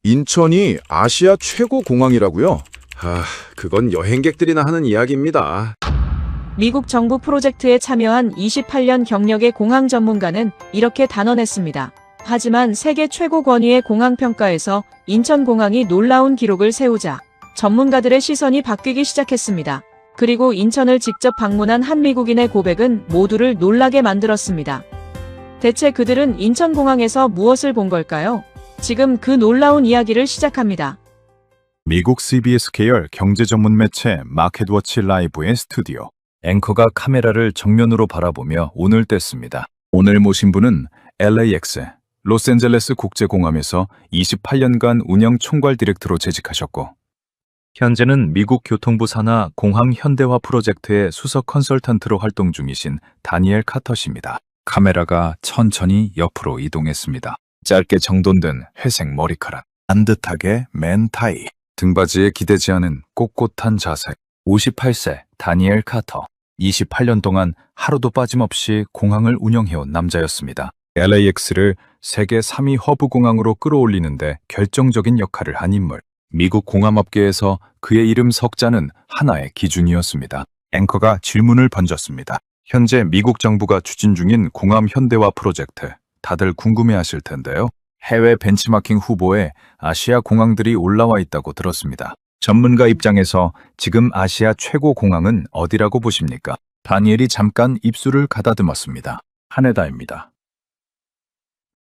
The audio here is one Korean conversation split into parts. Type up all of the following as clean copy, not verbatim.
인천이 아시아 최고 공항이라고요? 그건 여행객들이나 하는 이야기입니다. 미국 정부 프로젝트에 참여한 28년 경력의 공항 전문가는 이렇게 단언했습니다. 하지만 세계 최고 권위의 공항 평가에서 인천공항이 놀라운 기록을 세우자 전문가들의 시선이 바뀌기 시작했습니다. 그리고 인천을 직접 방문한 한 미국인의 고백은 모두를 놀라게 만들었습니다. 대체 그들은 인천공항에서 무엇을 본 걸까요? 지금 그 놀라운 이야기를 시작합니다. 미국 CBS 계열 경제 전문 매체 마켓워치 라이브의 스튜디오. 앵커가 카메라를 정면으로 바라보며 오늘 뗐습니다. 오늘 모신 분은 LAX, 로스앤젤레스 국제공항에서 28년간 운영 총괄 디렉터로 재직하셨고, 현재는 미국 교통부 산하 공항 현대화 프로젝트의 수석 컨설턴트로 활동 중이신 다니엘 카터십니다. 카메라가 천천히 옆으로 이동했습니다. 짧게 정돈된 회색 머리카락, 반듯하게 맨 타이, 등받이에 기대지 않은 꼿꼿한 자세. 58세 다니엘 카터. 28년 동안 하루도 빠짐없이 공항을 운영해온 남자였습니다. LAX를 세계 3위 허브 공항으로 끌어올리는데 결정적인 역할을 한 인물. 미국 공항업계에서 그의 이름 석자는 하나의 기준이었습니다. 앵커가 질문을 던졌습니다. 현재 미국 정부가 추진 중인 공항 현대화 프로젝트, 다들 궁금해하실 텐데요. 해외 벤치마킹 후보에 아시아 공항들이 올라와 있다고 들었습니다. 전문가 입장에서 지금 아시아 최고 공항은 어디라고 보십니까? 다니엘이 잠깐 입술을 가다듬었습니다. 하네다입니다.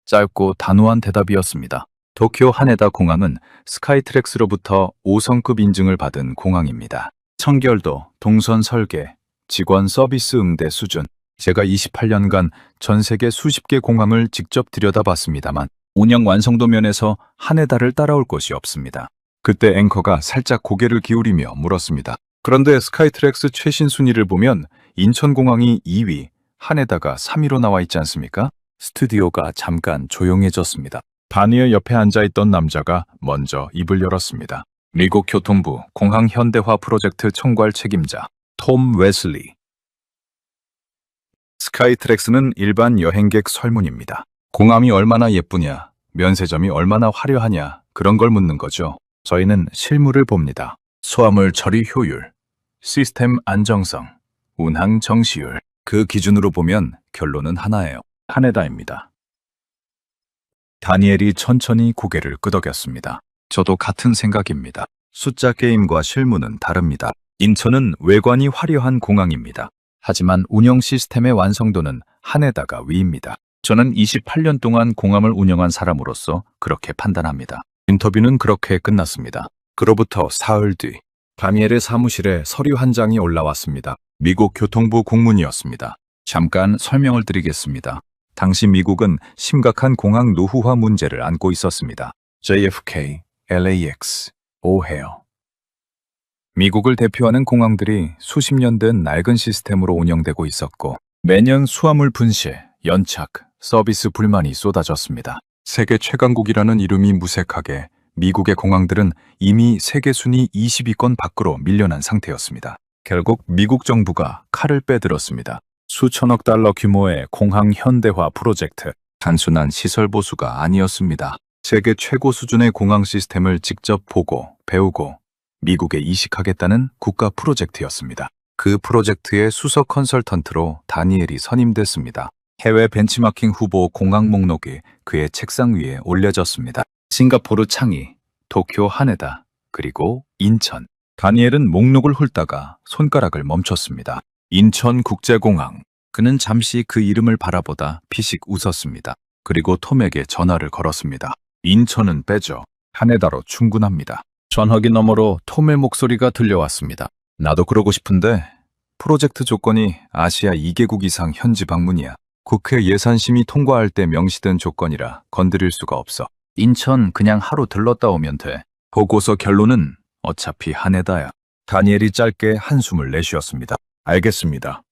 짧고 단호한 대답이었습니다. 도쿄 하네다 공항은 스카이트랙스로부터 5성급 인증을 받은 공항입니다. 청결도, 동선 설계, 직원 서비스 응대 수준. 제가 28년간 전 세계 수십 개 공항을 직접 들여다봤습니다만 운영 완성도 면에서 하네다를 따라올 곳이 없습니다. 그때 앵커가 살짝 고개를 기울이며 물었습니다. 그런데 스카이트랙스 최신 순위를 보면 인천공항이 2위, 하네다가 3위로 나와 있지 않습니까? 스튜디오가 잠깐 조용해졌습니다. 다니엘 옆에 앉아있던 남자가 먼저 입을 열었습니다. 미국 교통부 공항 현대화 프로젝트 총괄 책임자 톰 웨슬리. 스카이트랙스는 일반 여행객 설문입니다. 공항이 얼마나 예쁘냐, 면세점이 얼마나 화려하냐, 그런 걸 묻는 거죠. 저희는 실물을 봅니다. 소화물 처리 효율, 시스템 안정성, 운항 정시율. 그 기준으로 보면 결론은 하나예요. 하네다입니다. 다니엘이 천천히 고개를 끄덕였습니다. 저도 같은 생각입니다. 숫자 게임과 실무는 다릅니다. 인천은 외관이 화려한 공항입니다. 하지만 운영 시스템의 완성도는 하네다가 위입니다. 저는 28년 동안 공항을 운영한 사람으로서 그렇게 판단합니다. 인터뷰는 그렇게 끝났습니다. 그로부터 사흘 뒤, 다니엘의 사무실에 서류 한 장이 올라왔습니다. 미국 교통부 공문이었습니다. 잠깐 설명을 드리겠습니다. 당시 미국은 심각한 공항 노후화 문제를 안고 있었습니다. JFK, LAX, 오헤어. 미국을 대표하는 공항들이 수십 년 된 낡은 시스템으로 운영되고 있었고 매년 수화물 분실, 연착, 서비스 불만이 쏟아졌습니다. 세계 최강국이라는 이름이 무색하게 미국의 공항들은 이미 세계 순위 20위권 밖으로 밀려난 상태였습니다. 결국 미국 정부가 칼을 빼들었습니다. 수천억 달러 규모의 공항 현대화 프로젝트. 단순한 시설 보수가 아니었습니다. 세계 최고 수준의 공항 시스템을 직접 보고 배우고 미국에 이식하겠다는 국가 프로젝트였습니다. 그 프로젝트의 수석 컨설턴트로 다니엘이 선임됐습니다. 해외 벤치마킹 후보 공항 목록이 그의 책상 위에 올려졌습니다. 싱가포르 창이, 도쿄 하네다, 그리고 인천. 다니엘은 목록을 훑다가 손가락을 멈췄습니다. 인천국제공항. 그는 잠시 그 이름을 바라보다 피식 웃었습니다. 그리고 톰에게 전화를 걸었습니다. 인천은 빼죠. 하네다로 충분합니다. 전화기 너머로 톰의 목소리가 들려왔습니다. 나도 그러고 싶은데 프로젝트 조건이 아시아 2개국 이상 현지 방문이야. 국회 예산심의 통과할 때 명시된 조건이라 건드릴 수가 없어. 인천 그냥 하루 들렀다 오면 돼. 보고서 결론은 어차피 하네다야. 다니엘이 짧게 한숨을 내쉬었습니다. 알겠습니다.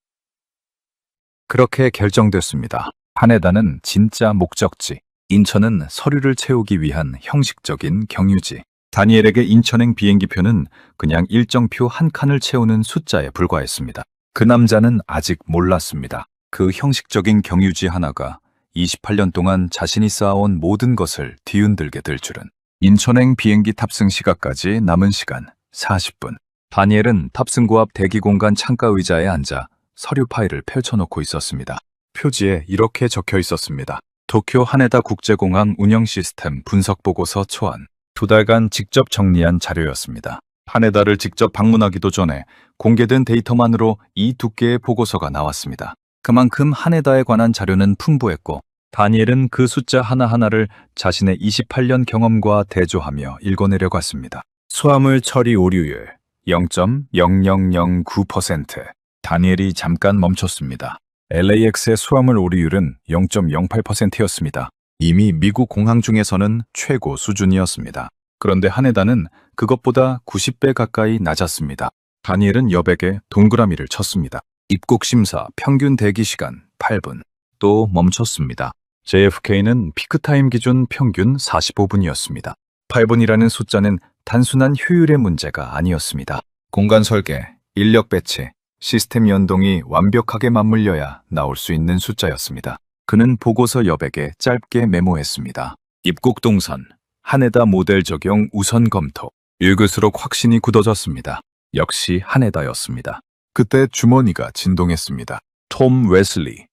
그렇게 결정됐습니다. 하네다는 진짜 목적지, 인천은 서류를 채우기 위한 형식적인 경유지. 다니엘에게 인천행 비행기표는 그냥 일정표 한 칸을 채우는 숫자에 불과했습니다. 그 남자는 아직 몰랐습니다. 그 형식적인 경유지 하나가 28년 동안 자신이 쌓아온 모든 것을 뒤흔들게 될 줄은. 인천행 비행기 탑승 시각까지 남은 시간 40분. 다니엘은 탑승구 앞 대기 공간 창가 의자에 앉아 서류 파일을 펼쳐놓고 있었습니다. 표지에 이렇게 적혀 있었습니다. 도쿄 하네다 국제공항 운영 시스템 분석 보고서 초안. 2달간 직접 정리한 자료였습니다. 하네다를 직접 방문하기도 전에 공개된 데이터만으로 이 두께의 보고서가 나왔습니다. 그만큼 하네다에 관한 자료는 풍부했고 다니엘은 그 숫자 하나하나를 자신의 28년 경험과 대조하며 읽어내려갔습니다. 수화물 처리 오류율 0.0009%. 다니엘이 잠깐 멈췄습니다. LAX의 수화물 오류율은 0.08%였습니다. 이미 미국 공항 중에서는 최고 수준이었습니다. 그런데 하네다는 그것보다 90배 가까이 낮았습니다. 다니엘은 여백에 동그라미를 쳤습니다. 입국 심사 평균 대기 시간 8분. 또 멈췄습니다. JFK는 피크타임 기준 평균 45분이었습니다. 8분이라는 숫자는 단순한 효율의 문제가 아니었습니다. 공간 설계, 인력 배치, 시스템 연동이 완벽하게 맞물려야 나올 수 있는 숫자였습니다. 그는 보고서 여백에 짧게 메모했습니다. 입국 동선, 하네다 모델 적용 우선 검토. 읽을수록 확신이 굳어졌습니다. 역시 하네다였습니다. 그때 주머니가 진동했습니다. 톰 웨슬리.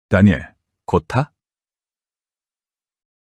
다니엘, 곧 타?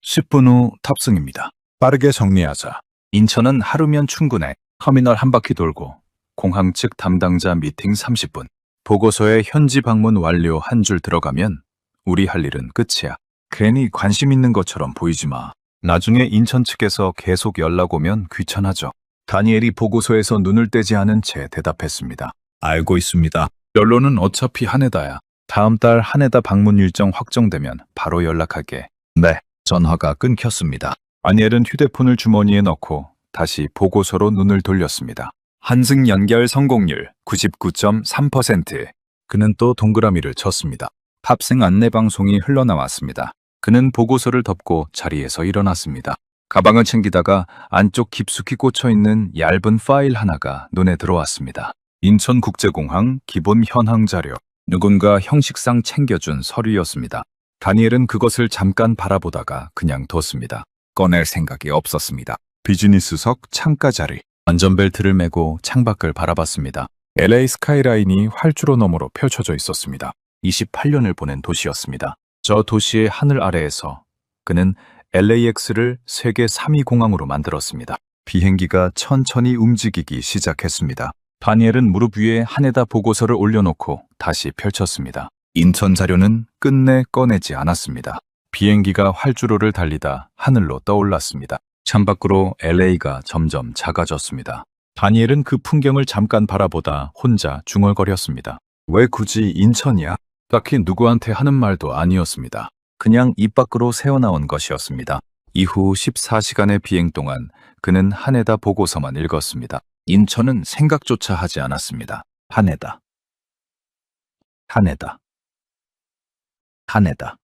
10분 후 탑승입니다. 빠르게 정리하자. 인천은 하루면 충분해. 터미널 한 바퀴 돌고 공항 측 담당자 미팅 30분. 보고서에 현지 방문 완료 한 줄 들어가면 우리 할 일은 끝이야. 괜히 관심 있는 것처럼 보이지 마. 나중에 인천 측에서 계속 연락 오면 귀찮아져. 다니엘이 보고서에서 눈을 떼지 않은 채 대답했습니다. 알고 있습니다. 결론은 어차피 하네다야. 다음 달 하네다 방문 일정 확정되면 바로 연락할게. 네. 전화가 끊겼습니다. 다니엘은 휴대폰을 주머니에 넣고 다시 보고서로 눈을 돌렸습니다. 한승 연결 성공률 99.3%. 그는 또 동그라미를 쳤습니다. 탑승 안내 방송이 흘러나왔습니다. 그는 보고서를 덮고 자리에서 일어났습니다. 가방을 챙기다가 안쪽 깊숙이 꽂혀있는 얇은 파일 하나가 눈에 들어왔습니다. 인천국제공항 기본 현황 자료. 누군가 형식상 챙겨준 서류였습니다. 다니엘은 그것을 잠깐 바라보다가 그냥 뒀습니다. 꺼낼 생각이 없었습니다. 비즈니스석 창가 자리. 안전벨트를 메고 창밖을 바라봤습니다. LA 스카이라인이 활주로 너머로 펼쳐져 있었습니다. 28년을 보낸 도시였습니다. 저 도시의 하늘 아래에서 그는 LAX를 세계 3위 공항으로 만들었습니다. 비행기가 천천히 움직이기 시작했습니다. 다니엘은 무릎 위에 하네다 보고서를 올려놓고 다시 펼쳤습니다. 인천 자료는 끝내 꺼내지 않았습니다. 비행기가 활주로를 달리다 하늘로 떠올랐습니다. 창밖으로 LA가 점점 작아졌습니다. 다니엘은 그 풍경을 잠깐 바라보다 혼자 중얼거렸습니다. 왜 굳이 인천이야? 딱히 누구한테 하는 말도 아니었습니다. 그냥 입 밖으로 새어나온 것이었습니다. 이후 14시간의 비행 동안 그는 하네다 보고서만 읽었습니다. 인천은 생각조차 하지 않았습니다. 하네다. 하네다. 하네다.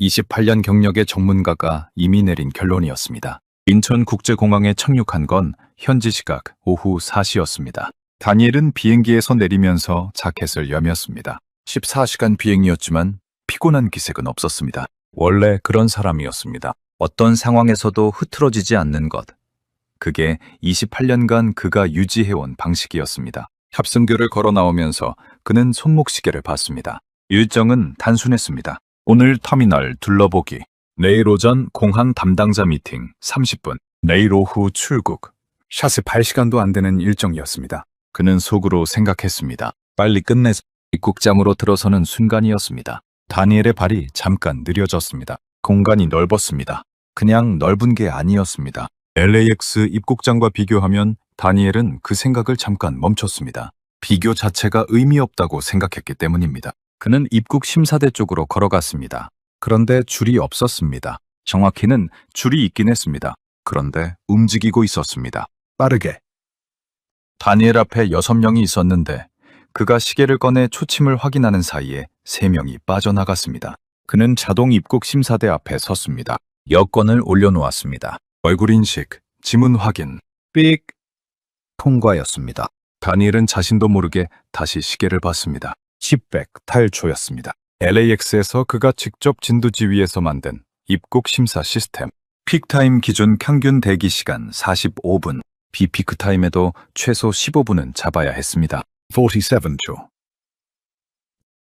28년 경력의 전문가가 이미 내린 결론이었습니다. 인천국제공항에 착륙한 건 현지 시각 오후 4시였습니다. 다니엘은 비행기에서 내리면서 자켓을 여몄습니다. 14시간 비행이었지만 피곤한 기색은 없었습니다. 원래 그런 사람이었습니다. 어떤 상황에서도 흐트러지지 않는 것. 그게 28년간 그가 유지해온 방식이었습니다. 탑승교를 걸어 나오면서 그는 손목시계를 봤습니다. 일정은 단순했습니다. 오늘 터미널 둘러보기, 내일 오전 공항 담당자 미팅 30분, 내일 오후 출국. 샷에 8시간도 안 되는 일정이었습니다. 그는 속으로 생각했습니다. 빨리 끝내자. 입국장으로 들어서는 순간이었습니다. 다니엘의 발이 잠깐 느려졌습니다. 공간이 넓었습니다. 그냥 넓은 게 아니었습니다. LAX 입국장과 비교하면 다니엘은 그 생각을 잠깐 멈췄습니다. 비교 자체가 의미 없다고 생각했기 때문입니다. 그는 입국 심사대 쪽으로 걸어갔습니다. 그런데 줄이 없었습니다. 정확히는 줄이 있긴 했습니다. 그런데 움직이고 있었습니다. 빠르게. 다니엘 앞에 6명이 있었는데 그가 시계를 꺼내 초침을 확인하는 사이에 3명이 빠져나갔습니다. 그는 자동 입국 심사대 앞에 섰습니다. 여권을 올려놓았습니다. 얼굴 인식, 지문 확인, 삑! 통과였습니다. 다니엘은 자신도 모르게 다시 시계를 봤습니다. 10백 탈초였습니다. LAX에서 그가 직접 진두지휘에서 만든 입국 심사 시스템. 픽타임 기준 평균 대기 시간 45분. 비피크 타임에도 최소 15분은 잡아야 했습니다. 47초.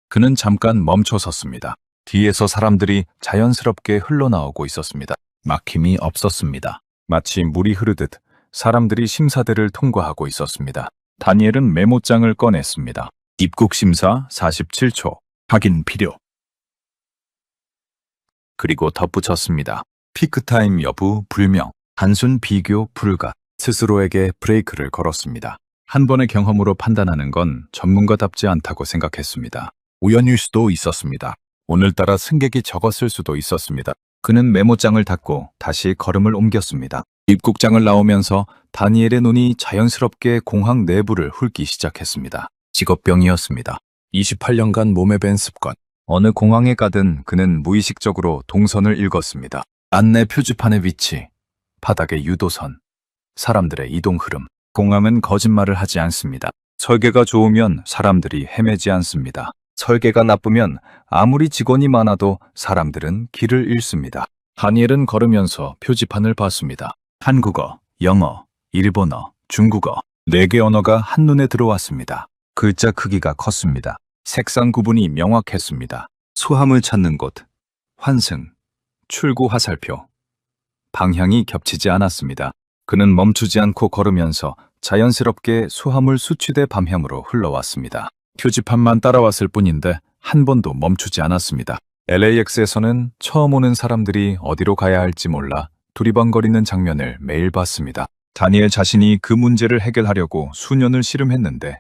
그는 잠깐 멈춰 섰습니다. 뒤에서 사람들이 자연스럽게 흘러나오고 있었습니다. 막힘이 없었습니다. 마치 물이 흐르듯 사람들이 심사대를 통과하고 있었습니다. 다니엘은 메모장을 꺼냈습니다. 입국 심사 47초. 확인 필요. 그리고 덧붙였습니다. 피크타임 여부 불명. 단순 비교 불가. 스스로에게 브레이크를 걸었습니다. 한 번의 경험으로 판단하는 건 전문가답지 않다고 생각했습니다. 우연일 수도 있었습니다. 오늘따라 승객이 적었을 수도 있었습니다. 그는 메모장을 닫고 다시 걸음을 옮겼습니다. 입국장을 나오면서 다니엘의 눈이 자연스럽게 공항 내부를 훑기 시작했습니다. 직업병이었습니다. 28년간 몸에 밴 습관. 어느 공항에 가든 그는 무의식적으로 동선을 읽었습니다. 안내 표지판의 위치, 바닥의 유도선, 사람들의 이동 흐름. 공항은 거짓말을 하지 않습니다. 설계가 좋으면 사람들이 헤매지 않습니다. 설계가 나쁘면 아무리 직원이 많아도 사람들은 길을 잃습니다. 다니엘은 걸으면서 표지판을 봤습니다. 한국어, 영어, 일본어, 중국어. 4개 언어가 한눈에 들어왔습니다. 글자 크기가 컸습니다. 색상 구분이 명확했습니다. 수함을 찾는 곳, 환승, 출구 화살표. 방향이 겹치지 않았습니다. 그는 멈추지 않고 걸으면서 자연스럽게 수화물 수취대 방향으로 흘러왔습니다. 표지판만 따라왔을 뿐인데 한 번도 멈추지 않았습니다. LAX에서는 처음 오는 사람들이 어디로 가야 할지 몰라 두리번거리는 장면을 매일 봤습니다. 다니엘 자신이 그 문제를 해결하려고 수년을 씨름했는데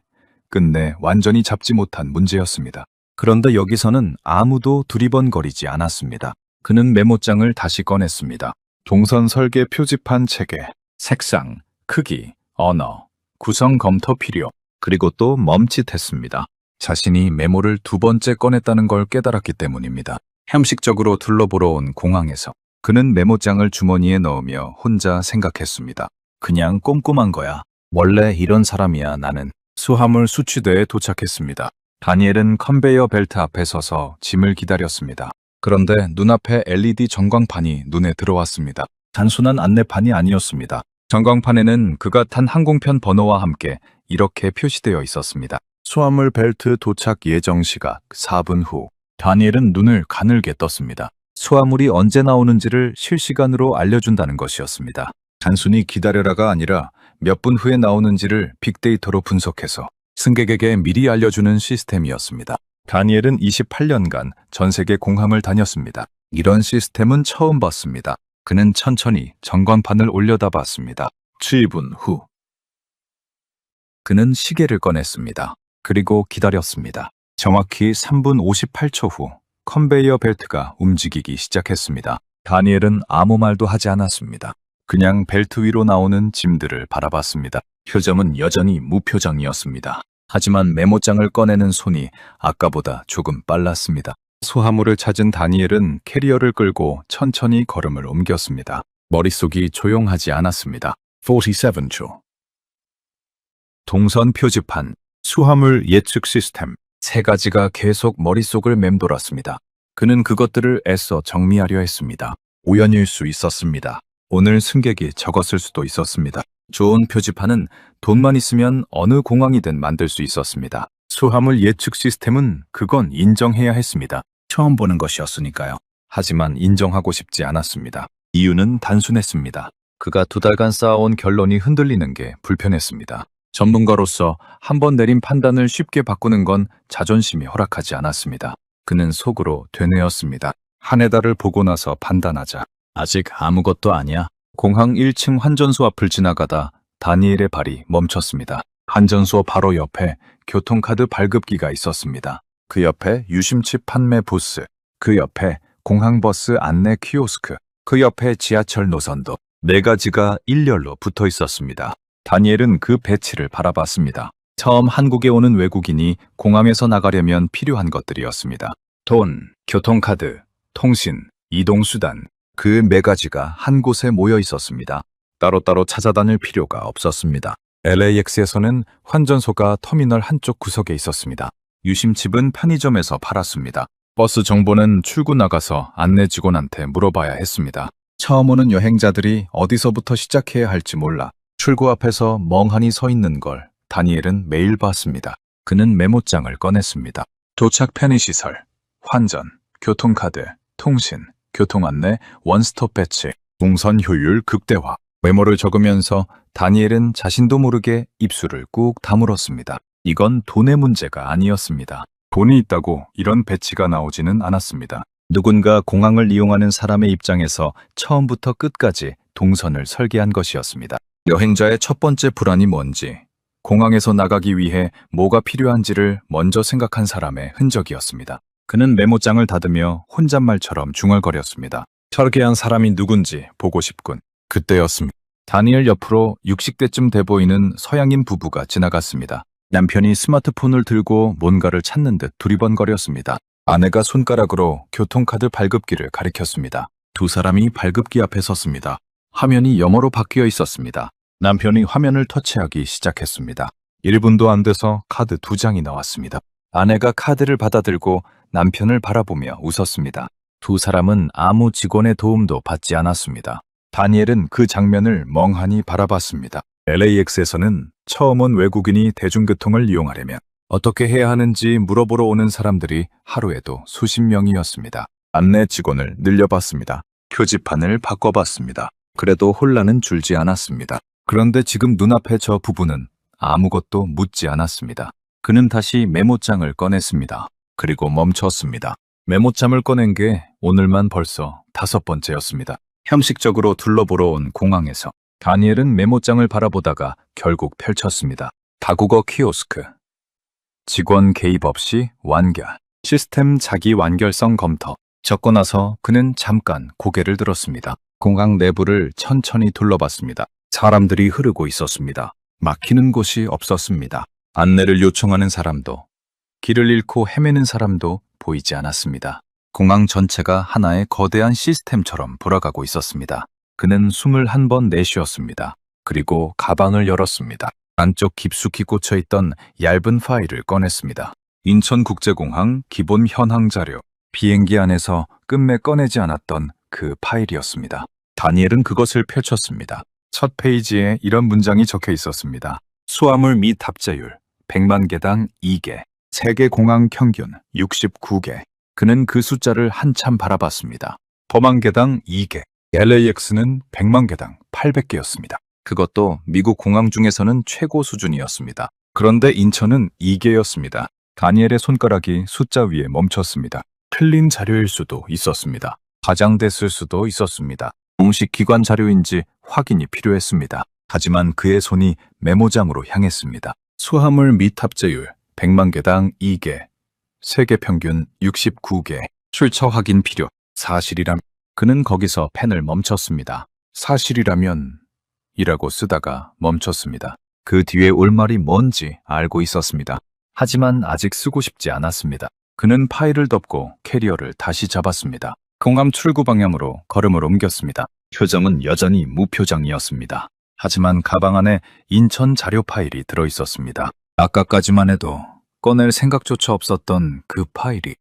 끝내 완전히 잡지 못한 문제였습니다. 그런데 여기서는 아무도 두리번거리지 않았습니다. 그는 메모장을 다시 꺼냈습니다. 동선 설계 표지판 체계, 색상, 크기, 언어, 구성 검토 필요. 그리고 또 멈칫했습니다. 자신이 메모를 2번째 꺼냈다는 걸 깨달았기 때문입니다. 형식적으로 둘러보러 온 공항에서 그는 메모장을 주머니에 넣으며 혼자 생각했습니다. 그냥 꼼꼼한 거야. 원래 이런 사람이야 나는. 수화물 수취대에 도착했습니다. 다니엘은 컨베이어 벨트 앞에 서서 짐을 기다렸습니다. 그런데 눈앞에 LED 전광판이 눈에 들어왔습니다. 단순한 안내판이 아니었습니다. 전광판에는 그가 탄 항공편 번호와 함께 이렇게 표시되어 있었습니다. 수화물 벨트 도착 예정 시각 4분 후. 다니엘은 눈을 가늘게 떴습니다. 수화물이 언제 나오는지를 실시간으로 알려준다는 것이었습니다. 단순히 기다려라가 아니라 몇 분 후에 나오는지를 빅데이터로 분석해서 승객에게 미리 알려주는 시스템이었습니다. 다니엘은 28년간 전 세계 공항을 다녔습니다. 이런 시스템은 처음 봤습니다. 그는 천천히 전광판을 올려다 봤습니다. 7분 후. 그는 시계를 꺼냈습니다. 그리고 기다렸습니다. 정확히 3분 58초 후 컨베이어 벨트가 움직이기 시작했습니다. 다니엘은 아무 말도 하지 않았습니다. 그냥 벨트 위로 나오는 짐들을 바라봤습니다. 표정은 여전히 무표정이었습니다. 하지만 메모장을 꺼내는 손이 아까보다 조금 빨랐습니다. 수화물을 찾은 다니엘은 캐리어를 끌고 천천히 걸음을 옮겼습니다. 머릿속이 조용하지 않았습니다. 47초. 동선 표지판, 수화물 예측 시스템. 3가지가 계속 머릿속을 맴돌았습니다. 그는 그것들을 애써 정리하려 했습니다. 우연일 수 있었습니다. 오늘 승객이 적었을 수도 있었습니다. 좋은 표지판은 돈만 있으면 어느 공항이든 만들 수 있었습니다. 수화물 예측 시스템은 그건 인정해야 했습니다. 처음 보는 것이었으니까요. 하지만 인정하고 싶지 않았습니다. 이유는 단순했습니다. 그가 2달간 쌓아온 결론이 흔들리는 게 불편했습니다. 전문가로서 한 번 내린 판단을 쉽게 바꾸는 건 자존심이 허락하지 않았습니다. 그는 속으로 되뇌었습니다. 한 해달을 보고 나서 판단하자. 아직 아무것도 아니야. 공항 1층 환전소 앞을 지나가다 다니엘의 발이 멈췄습니다. 환전소 바로 옆에 교통카드 발급기가 있었습니다. 그 옆에 유심칩 판매 부스, 그 옆에 공항버스 안내 키오스크, 그 옆에 지하철 노선도 4가지가 일렬로 붙어 있었습니다. 다니엘은 그 배치를 바라봤습니다. 처음 한국에 오는 외국인이 공항에서 나가려면 필요한 것들이었습니다. 돈, 교통카드, 통신, 이동수단. 그 4가지가 한 곳에 모여 있었습니다. 따로따로 찾아다닐 필요가 없었습니다. LAX에서는 환전소가 터미널 한쪽 구석에 있었습니다. 유심칩은 편의점에서 팔았습니다. 버스 정보는 출구 나가서 안내 직원한테 물어봐야 했습니다. 처음 오는 여행자들이 어디서부터 시작해야 할지 몰라 출구 앞에서 멍하니 서 있는 걸 다니엘은 매일 봤습니다. 그는 메모장을 꺼냈습니다. 도착 편의시설, 환전, 교통카드, 통신, 교통안내, 원스톱 배치, 동선 효율 극대화. 메모를 적으면서 다니엘은 자신도 모르게 입술을 꾹 다물었습니다. 이건 돈의 문제가 아니었습니다. 돈이 있다고 이런 배치가 나오지는 않았습니다. 누군가 공항을 이용하는 사람의 입장에서 처음부터 끝까지 동선을 설계한 것이었습니다. 여행자의 첫 번째 불안이 뭔지, 공항에서 나가기 위해 뭐가 필요한지를 먼저 생각한 사람의 흔적이었습니다. 그는 메모장을 닫으며 혼잣말처럼 중얼거렸습니다. 설계한 사람이 누군지 보고 싶군. 그때였습니다. 다니엘 옆으로 60대쯤 돼 보이는 서양인 부부가 지나갔습니다. 남편이 스마트폰을 들고 뭔가를 찾는 듯 두리번거렸습니다. 아내가 손가락으로 교통카드 발급기를 가리켰습니다. 두 사람이 발급기 앞에 섰습니다. 화면이 영어로 바뀌어 있었습니다. 남편이 화면을 터치하기 시작했습니다. 1분도 안 돼서 카드 2장이 나왔습니다. 아내가 카드를 받아들고 남편을 바라보며 웃었습니다. 두 사람은 아무 직원의 도움도 받지 않았습니다. 다니엘은 그 장면을 멍하니 바라봤습니다. LAX에서는 처음 온 외국인이 대중교통을 이용하려면 어떻게 해야 하는지 물어보러 오는 사람들이 하루에도 수십 명이었습니다. 안내 직원을 늘려봤습니다. 표지판을 바꿔봤습니다. 그래도 혼란은 줄지 않았습니다. 그런데 지금 눈앞에 저 부부는 아무것도 묻지 않았습니다. 그는 다시 메모장을 꺼냈습니다. 그리고 멈췄습니다. 메모장을 꺼낸 게 오늘만 벌써 5번째였습니다. 형식적으로 둘러보러 온 공항에서 다니엘은 메모장을 바라보다가 결국 펼쳤습니다. 다국어 키오스크. 직원 개입 없이 완결. 시스템 자기 완결성 검토. 적고 나서 그는 잠깐 고개를 들었습니다. 공항 내부를 천천히 둘러봤습니다. 사람들이 흐르고 있었습니다. 막히는 곳이 없었습니다. 안내를 요청하는 사람도, 길을 잃고 헤매는 사람도 보이지 않았습니다. 공항 전체가 하나의 거대한 시스템처럼 돌아가고 있었습니다. 그는 숨을 한 번 내쉬었습니다. 그리고 가방을 열었습니다. 안쪽 깊숙이 꽂혀있던 얇은 파일을 꺼냈습니다. 인천국제공항 기본 현황 자료. 비행기 안에서 끝내 꺼내지 않았던 그 파일이었습니다. 다니엘은 그것을 펼쳤습니다. 첫 페이지에 이런 문장이 적혀 있었습니다. 수화물 및 탑재율 100만 개당 2개, 세계 공항 평균 69개. 그는 그 숫자를 한참 바라봤습니다. 범한 개당 2개, LAX는 100만 개당 800개였습니다. 그것도 미국 공항 중에서는 최고 수준이었습니다. 그런데 인천은 2개였습니다. 다니엘의 손가락이 숫자 위에 멈췄습니다. 틀린 자료일 수도 있었습니다. 과장됐을 수도 있었습니다. 공식 기관 자료인지 확인이 필요했습니다. 하지만 그의 손이 메모장으로 향했습니다. 수화물 및 탑재율 100만 개당 2개, 세계 평균 69개, 출처 확인 필요. 사실이라면 그는 거기서 펜을 멈췄습니다. 사실이라면 이라고 쓰다가 멈췄습니다. 그 뒤에 올 말이 뭔지 알고 있었습니다. 하지만 아직 쓰고 싶지 않았습니다. 그는 파일을 덮고 캐리어를 다시 잡았습니다. 공항 출구 방향으로 걸음을 옮겼습니다. 표정은 여전히 무표정이었습니다. 하지만 가방 안에 인천 자료 파일이 들어있었습니다. 아까까지만 해도 꺼낼 생각조차 없었던 그 파일이.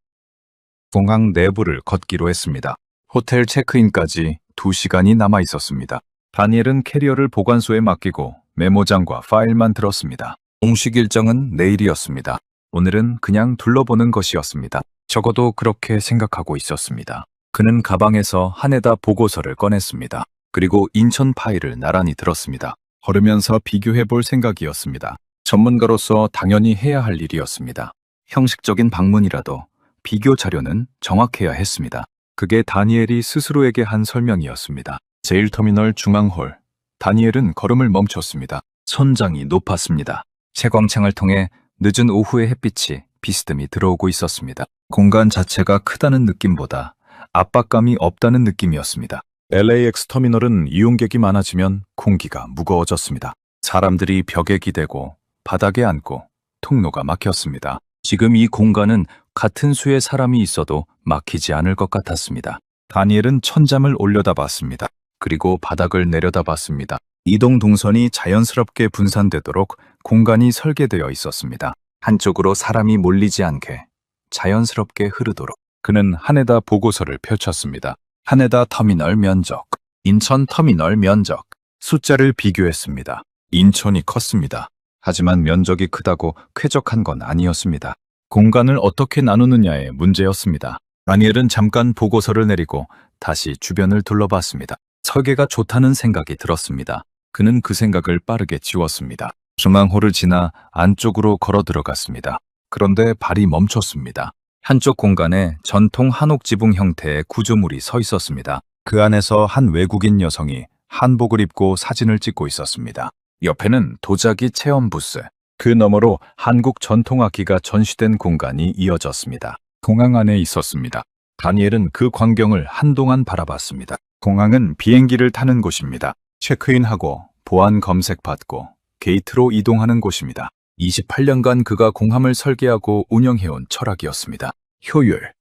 공항 내부를 걷기로 했습니다. 호텔 체크인까지 2시간이 남아 있었습니다. 다니엘은 캐리어를 보관소에 맡기고 메모장과 파일만 들었습니다. 공식 일정은 내일이었습니다. 오늘은 그냥 둘러보는 것이었습니다. 적어도 그렇게 생각하고 있었습니다. 그는 가방에서 한에다 보고서를 꺼냈습니다. 그리고 인천 파일을 나란히 들었습니다. 걸으면서 비교해 볼 생각이었습니다. 전문가로서 당연히 해야 할 일이었습니다. 형식적인 방문이라도 비교 자료는 정확해야 했습니다. 그게 다니엘이 스스로에게 한 설명이었습니다. 제일터미널 중앙홀. 다니엘은 걸음을 멈췄습니다. 천장이 높았습니다. 채광창을 통해 늦은 오후의 햇빛이 비스듬히 들어오고 있었습니다. 공간 자체가 크다는 느낌보다 압박감이 없다는 느낌이었습니다. LAX 터미널은 이용객이 많아지면 공기가 무거워졌습니다. 사람들이 벽에 기대고 바닥에 앉고 통로가 막혔습니다. 지금 이 공간은 같은 수의 사람이 있어도 막히지 않을 것 같았습니다. 다니엘은 천장을 올려다봤습니다. 그리고 바닥을 내려다봤습니다. 이동 동선이 자연스럽게 분산되도록 공간이 설계되어 있었습니다. 한쪽으로 사람이 몰리지 않게 자연스럽게 흐르도록. 그는 한해다 보고서를 펼쳤습니다. 한해다 터미널 면적, 인천 터미널 면적, 숫자를 비교했습니다. 인천이 컸습니다. 하지만 면적이 크다고 쾌적한 건 아니었습니다. 공간을 어떻게 나누느냐의 문제였습니다. 다니엘은 잠깐 보고서를 내리고 다시 주변을 둘러봤습니다. 설계가 좋다는 생각이 들었습니다. 그는 그 생각을 빠르게 지웠습니다. 중앙홀을 지나 안쪽으로 걸어 들어갔습니다. 그런데 발이 멈췄습니다. 한쪽 공간에 전통 한옥 지붕 형태의 구조물이 서 있었습니다. 그 안에서 한 외국인 여성이 한복을 입고 사진을 찍고 있었습니다. 옆에는 도자기 체험 부스, 그 너머로 한국 전통악기가 전시된 공간이 이어졌습니다. 공항 안에 있었습니다. 다니엘은 그 광경을 한동안 바라봤습니다. 공항은 비행기를 타는 곳입니다. 체크인하고 보안 검색 받고 게이트로 이동하는 곳입니다. 28년간 그가 공함을 설계하고 운영해온 철학이었습니다. 효율,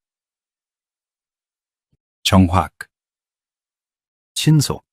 정확, 신속.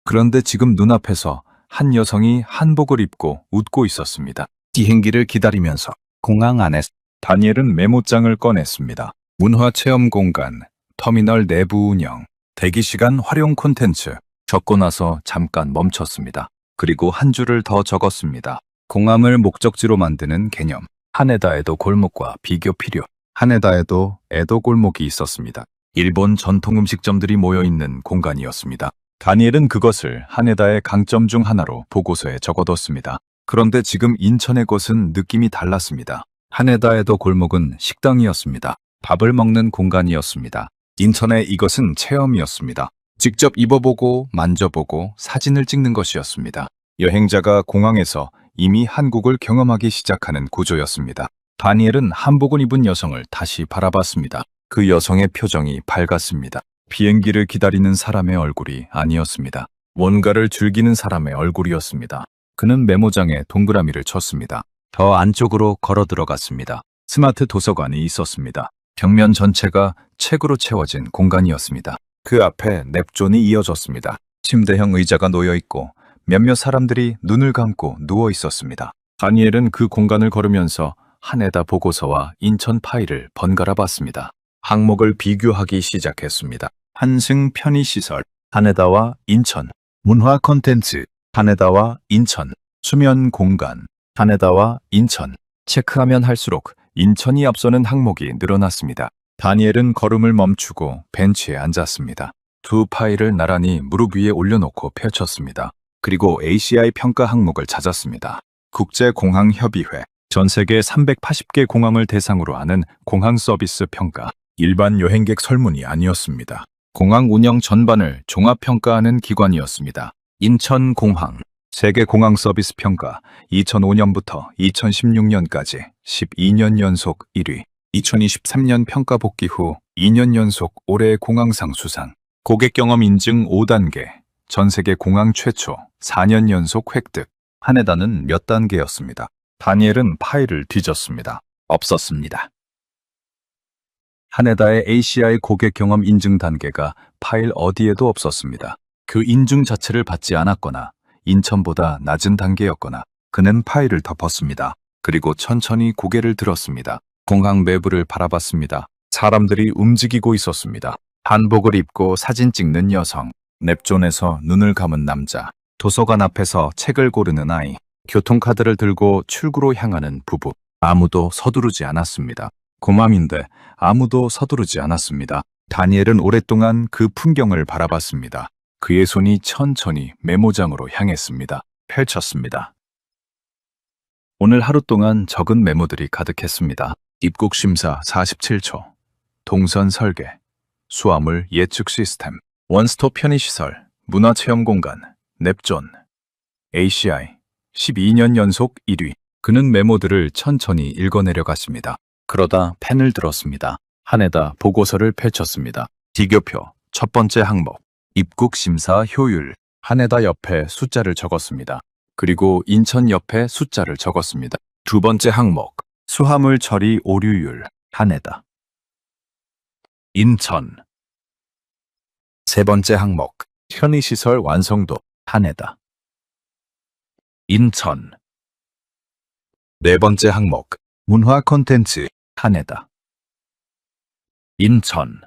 그런데 지금 눈앞에서 한 여성이 한복을 입고 웃고 있었습니다. 비행기를 기다리면서 공항 안에 다니엘은 메모장을 꺼냈습니다. 문화체험 공간, 터미널 내부 운영, 대기시간 활용 콘텐츠. 적고 나서 잠깐 멈췄습니다. 그리고 한 줄을 더 적었습니다. 공함을 목적지로 만드는 개념. 하네다에도 골목과 비교 필요. 하네다에도 에도 골목이 있었습니다. 일본 전통 음식점들이 모여있는 공간이었습니다. 다니엘은 그것을 하네다의 강점 중 하나로 보고서에 적어뒀습니다. 그런데 지금 인천의 곳은 느낌이 달랐습니다. 하네다에도 골목은 식당이었습니다. 밥을 먹는 공간이었습니다. 인천의 이것은 체험이었습니다. 직접 입어보고 만져보고 사진을 찍는 것이었습니다. 여행자가 공항에서 이미 한국을 경험하기 시작하는 구조였습니다. 다니엘은 한복을 입은 여성을 다시 바라봤습니다. 그 여성의 표정이 밝았습니다. 비행기를 기다리는 사람의 얼굴이 아니었습니다. 뭔가를 즐기는 사람의 얼굴이었습니다. 그는 메모장에 동그라미를 쳤습니다. 더 안쪽으로 걸어 들어갔습니다. 스마트 도서관이 있었습니다. 벽면 전체가 책으로 채워진 공간이었습니다. 그 앞에 냅존이 이어졌습니다. 침대형 의자가 놓여 있고 몇몇 사람들이 눈을 감고 누워 있었습니다. 다니엘은 그 공간을 걸으면서 하네다 보고서와 인천 파일을 번갈아 봤습니다. 항목을 비교하기 시작했습니다. 한승 편의시설, 하네다와 인천, 문화 콘텐츠, 하네다와 인천, 수면 공간, 하네다와 인천. 체크하면 할수록 인천이 앞서는 항목이 늘어났습니다. 다니엘은 걸음을 멈추고 벤치에 앉았습니다. 두 파일을 나란히 무릎 위에 올려놓고 펼쳤습니다. 그리고 ACI 평가 항목을 찾았습니다. 국제공항협의회, 전 세계 380개 공항을 대상으로 하는 공항 서비스 평가. 일반 여행객 설문이 아니었습니다. 공항 운영 전반을 종합평가하는 기관이었습니다. 인천공항, 세계공항 서비스 평가 2005년부터 2016년까지 12년 연속 1위, 2023년 평가 복귀 후 2년 연속 올해의 공항상 수상, 고객 경험 인증 5단계, 전 세계 공항 최초 4년 연속 획득. 하네다는 몇 단계였습니다. 다니엘은 파일을 뒤졌습니다. 없었습니다. 하네다의 ACI 고객 경험 인증 단계가 파일 어디에도 없었습니다. 그 인증 자체를 받지 않았거나 인천보다 낮은 단계였거나. 그는 파일을 덮었습니다. 그리고 천천히 고개를 들었습니다. 공항 내부를 바라봤습니다. 사람들이 움직이고 있었습니다. 한복을 입고 사진 찍는 여성, 냅존에서 눈을 감은 남자, 도서관 앞에서 책을 고르는 아이, 교통카드를 들고 출구로 향하는 부부. 아무도 서두르지 않았습니다. 고맘인데 아무도 서두르지 않았습니다. 다니엘은 오랫동안 그 풍경을 바라봤습니다. 그의 손이 천천히 메모장으로 향했습니다. 펼쳤습니다. 오늘 하루 동안 적은 메모들이 가득했습니다. 입국 심사 47초, 동선 설계, 수화물 예측 시스템, 원스톱 편의시설, 문화체험 공간, 냅존, ACI, 12년 연속 1위. 그는 메모들을 천천히 읽어내려갔습니다. 그러다 펜을 들었습니다. 하네다 보고서를 펼쳤습니다. 비교표, 첫 번째 항목, 입국 심사 효율. 하네다 옆에 숫자를 적었습니다. 그리고 인천 옆에 숫자를 적었습니다. 두 번째 항목, 수화물 처리 오류율. 하네다, 인천. 세 번째 항목, 편의시설 완성도. 하네다, 인천. 네 번째 항목, 문화 콘텐츠. 하네다, 인천.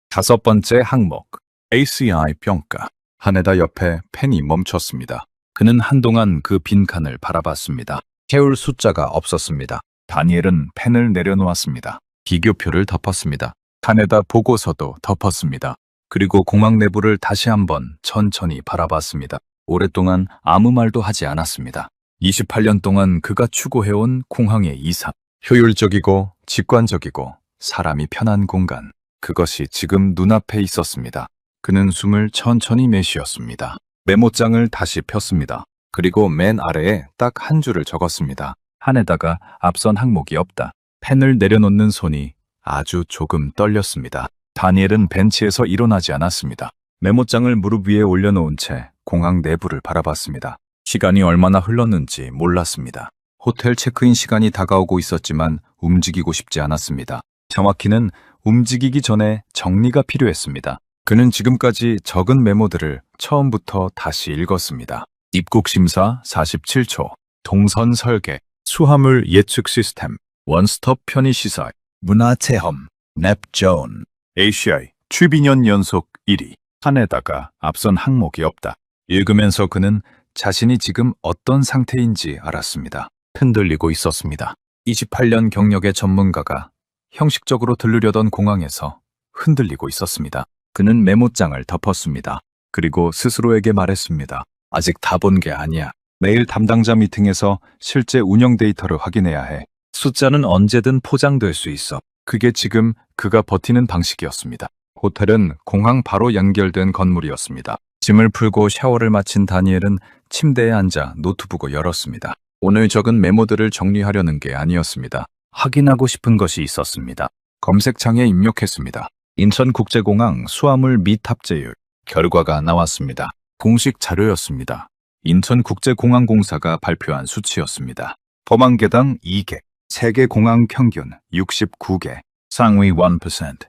다섯 번째 항목, ACI 평가. 하네다 옆에 펜이 멈췄습니다. 그는 한동안 그 빈칸을 바라봤습니다. 채울 숫자가 없었습니다. 다니엘은 펜을 내려놓았습니다. 비교표를 덮었습니다. 하네다 보고서도 덮었습니다. 그리고 공항 내부를 다시 한번 천천히 바라봤습니다. 오랫동안 아무 말도 하지 않았습니다. 28년 동안 그가 추구해온 공항의 이상, 효율적이고 직관적이고 사람이 편한 공간, 그것이 지금 눈앞에 있었습니다. 그는 숨을 천천히 내쉬었습니다. 메모장을 다시 폈습니다. 그리고 맨 아래에 딱 한 줄을 적었습니다. 한에다가 앞선 항목이 없다. 펜을 내려놓는 손이 아주 조금 떨렸습니다. 다니엘은 벤치에서 일어나지 않았습니다. 메모장을 무릎 위에 올려놓은 채 공항 내부를 바라봤습니다. 시간이 얼마나 흘렀는지 몰랐습니다. 호텔 체크인 시간이 다가오고 있었지만 움직이고 싶지 않았습니다. 정확히는 움직이기 전에 정리가 필요했습니다. 그는 지금까지 적은 메모들을 처음부터 다시 읽었습니다. 입국 심사 47초, 동선 설계, 수화물 예측 시스템, 원스톱 편의시설, 문화체험, 냅존, ACI, 취비년 연속 1위. 한에다가 앞선 항목이 없다. 읽으면서 그는 자신이 지금 어떤 상태인지 알았습니다. 흔들리고 있었습니다. 28년 경력의 전문가가 형식적으로 들르려던 공항에서 흔들리고 있었습니다. 그는 메모장을 덮었습니다. 그리고 스스로에게 말했습니다. 아직 다 본 게 아니야. 내일 담당자 미팅에서 실제 운영 데이터를 확인해야 해. 숫자는 언제든 포장될 수 있어. 그게 지금 그가 버티는 방식이었습니다. 호텔은 공항 바로 연결된 건물이었습니다. 짐을 풀고 샤워를 마친 다니엘은 침대에 앉아 노트북을 열었습니다. 오늘 적은 메모들을 정리하려는 게 아니었습니다. 확인하고 싶은 것이 있었습니다. 검색창에 입력했습니다. 인천국제공항 수화물 및 탑재율. 결과가 나왔습니다. 공식 자료였습니다. 인천국제공항공사가 발표한 수치였습니다. 범항 개당 2개, 세계 공항 평균 69개, 상위 1%.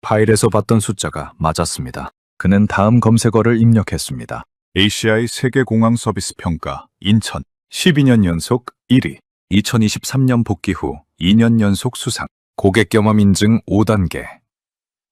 파일에서 봤던 숫자가 맞았습니다. 그는 다음 검색어를 입력했습니다. ACI 세계공항 서비스 평가 인천 12년 연속 1위, 2023년 복귀 후 2년 연속 수상, 고객 경험 인증 5단계,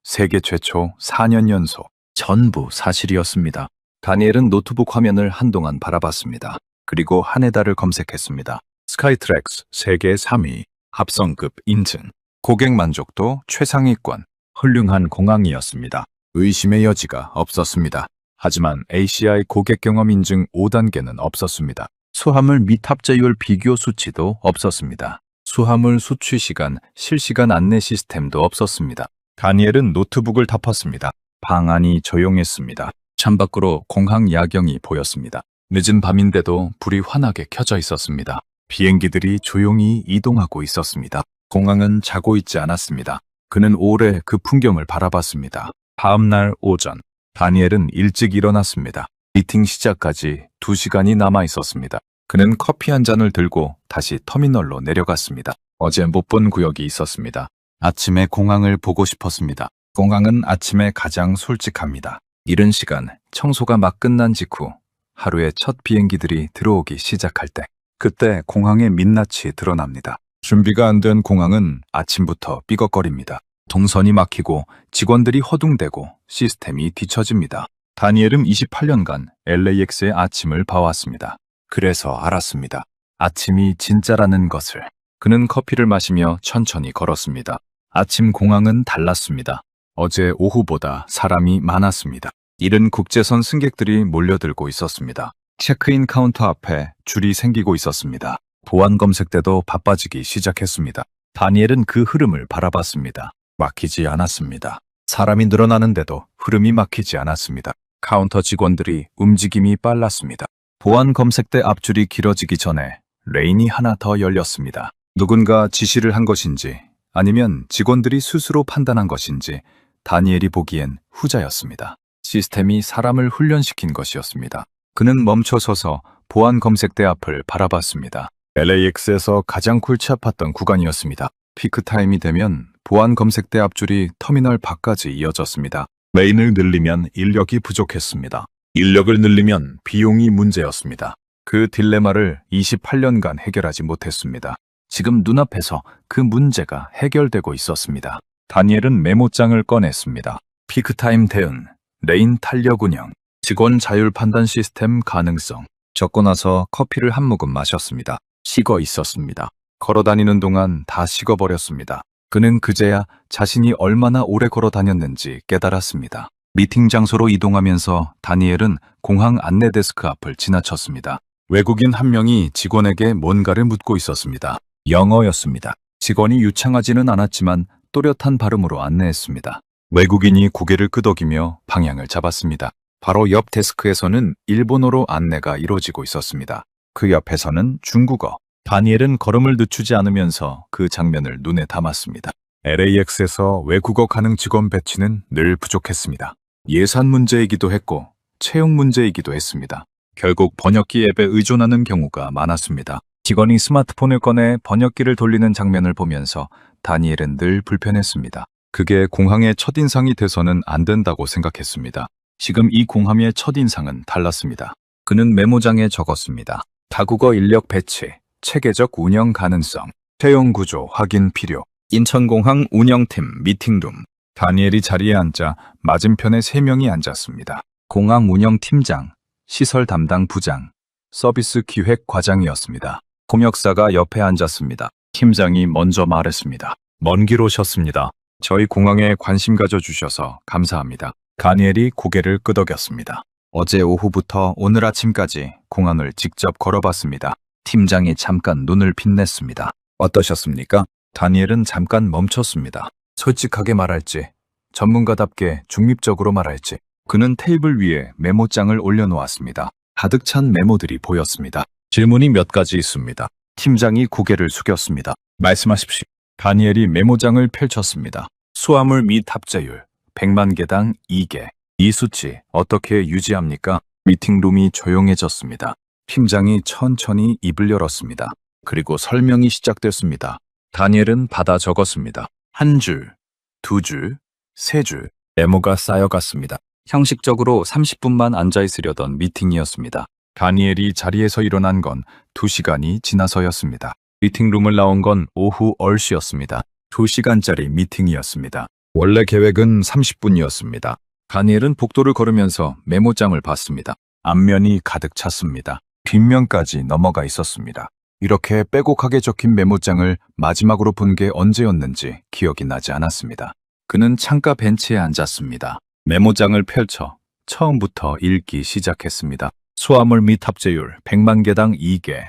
세계 최초 4년 연속. 전부 사실이었습니다. 다니엘은 노트북 화면을 한동안 바라봤습니다. 그리고 하네다를 검색했습니다. 스카이트랙스 세계 3위, 합성급 인증, 고객 만족도 최상위권, 훌륭한 공항이었습니다. 의심의 여지가 없었습니다. 하지만 ACI 고객 경험 인증 5단계는 없었습니다. 수화물 및 탑재율 비교 수치도 없었습니다. 수화물 수취 시간, 실시간 안내 시스템도 없었습니다. 다니엘은 노트북을 덮었습니다. 방 안이 조용했습니다. 창밖으로 공항 야경이 보였습니다. 늦은 밤인데도 불이 환하게 켜져 있었습니다. 비행기들이 조용히 이동하고 있었습니다. 공항은 자고 있지 않았습니다. 그는 오래 그 풍경을 바라봤습니다. 다음 날 오전, 다니엘은 일찍 일어났습니다. 미팅 시작까지 2시간이 남아 있었습니다. 그는 커피 한 잔을 들고 다시 터미널로 내려갔습니다. 어제 못 본 구역이 있었습니다. 아침에 공항을 보고 싶었습니다. 공항은 아침에 가장 솔직합니다. 이른 시간, 청소가 막 끝난 직후 하루의 첫 비행기들이 들어오기 시작할 때, 그때 공항의 민낯이 드러납니다. 준비가 안 된 공항은 아침부터 삐걱거립니다. 동선이 막히고 직원들이 허둥대고 시스템이 뒤처집니다. 다니엘은 28년간 LAX의 아침을 봐왔습니다. 그래서 알았습니다. 아침이 진짜라는 것을. 그는 커피를 마시며 천천히 걸었습니다. 아침 공항은 달랐습니다. 어제 오후보다 사람이 많았습니다. 이른 국제선 승객들이 몰려들고 있었습니다. 체크인 카운터 앞에 줄이 생기고 있었습니다. 보안 검색 때도 바빠지기 시작했습니다. 다니엘은 그 흐름을 바라봤습니다. 막히지 않았습니다. 사람이 늘어나는데도 흐름이 막히지 않았습니다. 카운터 직원들이 움직임이 빨랐습니다. 보안 검색대 앞줄이 길어지기 전에 레인이 하나 더 열렸습니다. 누군가 지시를 한 것인지 아니면 직원들이 스스로 판단한 것인지 다니엘이 보기엔 후자였습니다. 시스템이 사람을 훈련시킨 것이었습니다. 그는 멈춰서서 보안 검색대 앞을 바라봤습니다. LAX에서 가장 골치 아팠던 구간이었습니다. 피크타임이 되면 보안 검색대 앞줄이 터미널 밖까지 이어졌습니다. 레인을 늘리면 인력이 부족했습니다. 인력을 늘리면 비용이 문제였습니다. 그 딜레마를 28년간 해결하지 못했습니다. 지금 눈앞에서 그 문제가 해결되고 있었습니다. 다니엘은 메모장을 꺼냈습니다. 피크타임 대응, 레인 탄력 운영, 직원 자율 판단 시스템 가능성. 적고 나서 커피를 한 모금 마셨습니다. 식어 있었습니다. 걸어 다니는 동안 다 식어버렸습니다. 그는 그제야 자신이 얼마나 오래 걸어 다녔는지 깨달았습니다. 미팅 장소로 이동하면서 다니엘은 공항 안내 데스크 앞을 지나쳤습니다. 외국인 한 명이 직원에게 뭔가를 묻고 있었습니다. 영어였습니다. 직원이 유창하지는 않았지만 또렷한 발음으로 안내했습니다. 외국인이 고개를 끄덕이며 방향을 잡았습니다. 바로 옆 데스크에서는 일본어로 안내가 이루어지고 있었습니다. 그 옆에서는 중국어. 다니엘은 걸음을 늦추지 않으면서 그 장면을 눈에 담았습니다. LAX에서 외국어 가능 직원 배치는 늘 부족했습니다. 예산 문제이기도 했고 채용 문제이기도 했습니다. 결국 번역기 앱에 의존하는 경우가 많았습니다. 직원이 스마트폰을 꺼내 번역기를 돌리는 장면을 보면서 다니엘은 늘 불편했습니다. 그게 공항의 첫인상이 돼서는 안 된다고 생각했습니다. 지금 이 공함의 첫인상은 달랐습니다. 그는 메모장에 적었습니다. 다국어 인력 배치, 체계적 운영 가능성, 채용 구조 확인 필요, 인천공항 운영팀 미팅룸. 다니엘이 자리에 앉자 맞은편에 3명이 앉았습니다. 공항 운영팀장, 시설 담당 부장, 서비스 기획 과장이었습니다. 통역사가 옆에 앉았습니다. 팀장이 먼저 말했습니다. 먼 길 오셨습니다. 저희 공항에 관심 가져주셔서 감사합니다. 다니엘이 고개를 끄덕였습니다. 어제 오후부터 오늘 아침까지 공항을 직접 걸어봤습니다. 팀장이 잠깐 눈을 빛냈습니다. 어떠셨습니까? 다니엘은 잠깐 멈췄습니다. 솔직하게 말할지, 전문가답게 중립적으로 말할지. 그는 테이블 위에 메모장을 올려놓았습니다. 가득 찬 메모들이 보였습니다. 질문이 몇 가지 있습니다. 팀장이 고개를 숙였습니다. 말씀하십시오. 다니엘이 메모장을 펼쳤습니다. 수화물 및 합자율 100만 개당 2개. 이 수치 어떻게 유지합니까? 미팅룸이 조용해졌습니다. 팀장이 천천히 입을 열었습니다. 그리고 설명이 시작됐습니다. 다니엘은 받아 적었습니다. 1줄, 2줄, 3줄. 메모가 쌓여갔습니다. 형식적으로 30분만 앉아있으려던 미팅이었습니다. 다니엘이 자리에서 일어난 건 2시간이 지나서였습니다. 미팅룸을 나온 건 오후 10시였습니다. 2시간짜리 미팅이었습니다. 원래 계획은 30분이었습니다. 다니엘은 복도를 걸으면서 메모장을 봤습니다. 앞면이 가득 찼습니다. 뒷면까지 넘어가 있었습니다. 이렇게 빼곡하게 적힌 메모장을 마지막으로 본 게 언제였는지 기억이 나지 않았습니다. 그는 창가 벤치에 앉았습니다. 메모장을 펼쳐 처음부터 읽기 시작했습니다. 수화물 및 합재율 100만 개당 2개.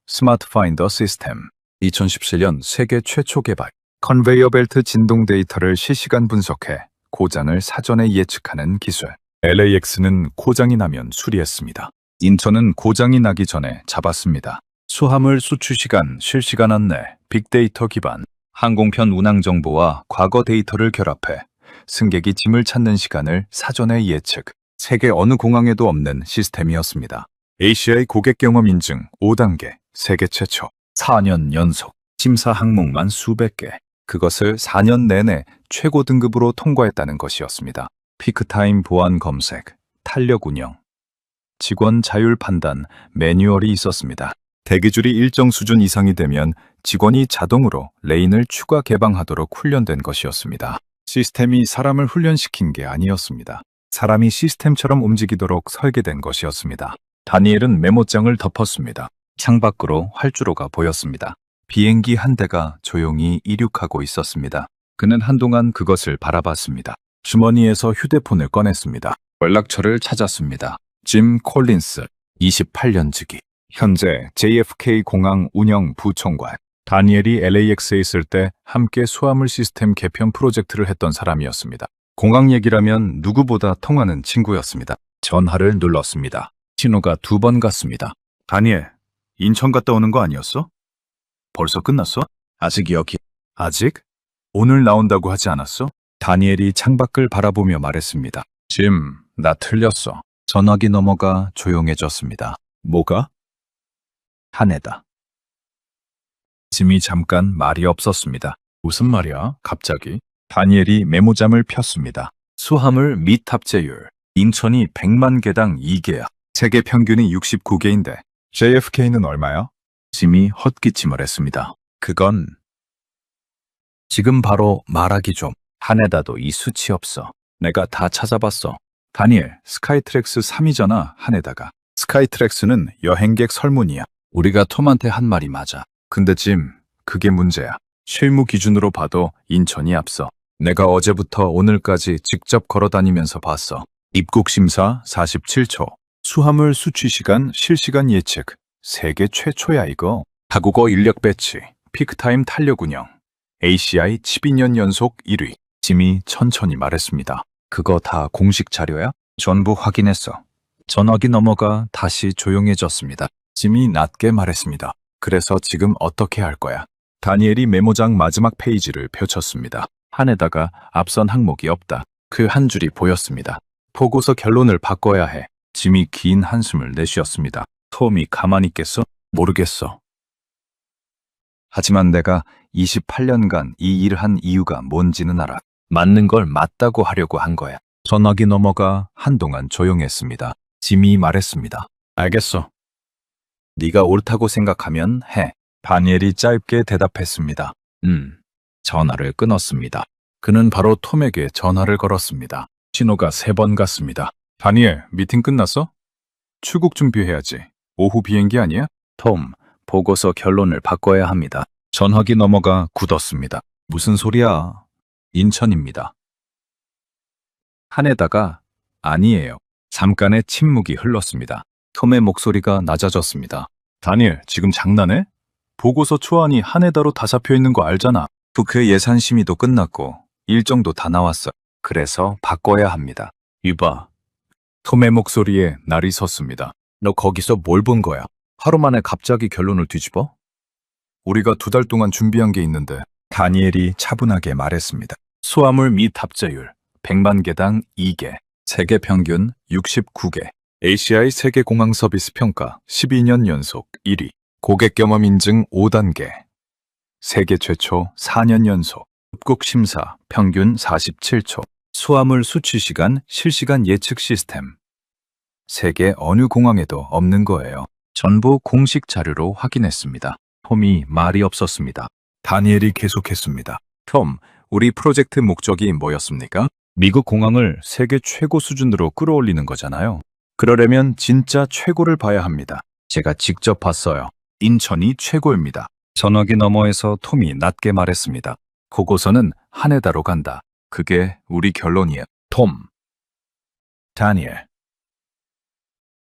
스마트 파인더 시스템. 2017년 세계 최초 개발. 컨베이어 벨트 진동 데이터를 실시간 분석해 고장을 사전에 예측하는 기술. LAX는 고장이 나면 수리했습니다. 인천은 고장이 나기 전에 잡았습니다. 수화물 수출 시간, 실시간 안내, 빅데이터 기반, 항공편 운항 정보와 과거 데이터를 결합해 승객이 짐을 찾는 시간을 사전에 예측. 세계 어느 공항에도 없는 시스템이었습니다. ACI 고객 경험 인증 5단계, 세계 최초. 4년 연속. 심사 항목만 수백 개. 그것을 4년 내내 최고 등급으로 통과했다는 것이었습니다. 피크타임 보안 검색, 탄력 운영, 직원 자율 판단, 매뉴얼이 있었습니다. 대기줄이 일정 수준 이상이 되면 직원이 자동으로 레인을 추가 개방하도록 훈련된 것이었습니다. 시스템이 사람을 훈련시킨 게 아니었습니다. 사람이 시스템처럼 움직이도록 설계된 것이었습니다. 다니엘은 메모장을 덮었습니다. 창밖으로 활주로가 보였습니다. 비행기 한 대가 조용히 이륙하고 있었습니다. 그는 한동안 그것을 바라봤습니다. 주머니에서 휴대폰을 꺼냈습니다. 연락처를 찾았습니다. 짐 콜린스, 28년지기. 현재 JFK 공항 운영 부총괄. 다니엘이 LAX에 있을 때 함께 수화물 시스템 개편 프로젝트를 했던 사람이었습니다. 공항 얘기라면 누구보다 통하는 친구였습니다. 전화를 눌렀습니다. 신호가 2번 갔습니다. 다니엘, 인천 갔다 오는 거 아니었어? 벌써 끝났어? 아직 여기. 아직? 오늘 나온다고 하지 않았어? 다니엘이 창밖을 바라보며 말했습니다. 짐, 나 틀렸어. 전화기 넘어가 조용해졌습니다. 뭐가? 한 해다. 짐이 잠깐 말이 없었습니다. 무슨 말이야? 갑자기? 다니엘이 메모장을 폈습니다. 수화물 및 합재율. 인천이 100만 개당 2개야. 세계 평균이 69개인데 JFK는 얼마야? 짐이 헛기침을 했습니다. 그건 지금 바로 말하기 좀. 한에다도 이 수치 없어. 내가 다 찾아봤어. 다니엘, 스카이트랙스 3이잖아, 한에다가. 스카이트랙스는 여행객 설문이야. 우리가 톰한테 한 말이 맞아. 근데 짐, 그게 문제야. 실무 기준으로 봐도 인천이 앞서. 내가 어제부터 오늘까지 직접 걸어다니면서 봤어. 입국 심사 47초. 수화물 수취 시간 실시간 예측. 세계 최초야 이거. 다국어 인력 배치. 피크타임 탄력 운영. ACI 12년 연속 1위. 짐이 천천히 말했습니다. 그거 다 공식 자료야? 전부 확인했어. 전화기 넘어가 다시 조용해졌습니다. 짐이 낮게 말했습니다. 그래서 지금 어떻게 할 거야? 다니엘이 메모장 마지막 페이지를 펼쳤습니다. 한에다가 앞선 항목이 없다. 그 한 줄이 보였습니다. 보고서 결론을 바꿔야 해. 짐이 긴 한숨을 내쉬었습니다. 톰이 가만히 있겠어? 모르겠어. 하지만 내가 28년간 이 일을 한 이유가 뭔지는 알아. 맞는 걸 맞다고 하려고 한 거야. 전화기 넘어가 한동안 조용했습니다. 짐이 말했습니다. 알겠어. 네가 옳다고 생각하면 해. 다니엘이 짧게 대답했습니다. 전화를 끊었습니다. 그는 바로 톰에게 전화를 걸었습니다. 신호가 3번 갔습니다. 다니엘, 미팅 끝났어? 출국 준비해야지. 오후 비행기 아니야? 톰, 보고서 결론을 바꿔야 합니다. 전화기 넘어가 굳었습니다. 무슨 소리야? 인천입니다. 한에다가 아니에요. 잠깐의 침묵이 흘렀습니다. 톰의 목소리가 낮아졌습니다. 다니엘, 지금 장난해? 보고서 초안이 한에다로 다 잡혀 있는 거 알잖아. 그 예산 심의도 끝났고 일정도 다 나왔어. 그래서 바꿔야 합니다. 이봐. 톰의 목소리에 날이 섰습니다. 너 거기서 뭘 본 거야? 하루 만에 갑자기 결론을 뒤집어? 우리가 2달 동안 준비한 게 있는데. 다니엘이 차분하게 말했습니다. 수화물 및 탑재율 100만 개당 2개, 세계 평균 69개, ACI 세계 공항 서비스 평가 12년 연속 1위, 고객 경험 인증 5단계, 세계 최초 4년 연속, 입국 심사 평균 47초, 수화물 수취 시간 실시간 예측 시스템. 세계 어느 공항에도 없는 거예요. 전부 공식 자료로 확인했습니다. 톰이 말이 없었습니다. 다니엘이 계속했습니다. 톰, 우리 프로젝트 목적이 뭐였습니까? 미국 공항을 세계 최고 수준으로 끌어올리는 거잖아요. 그러려면 진짜 최고를 봐야 합니다. 제가 직접 봤어요. 인천이 최고입니다. 전화기 너머에서 톰이 낮게 말했습니다. 보고서는 한에다로 간다. 그게 우리 결론이야. 톰. 다니엘.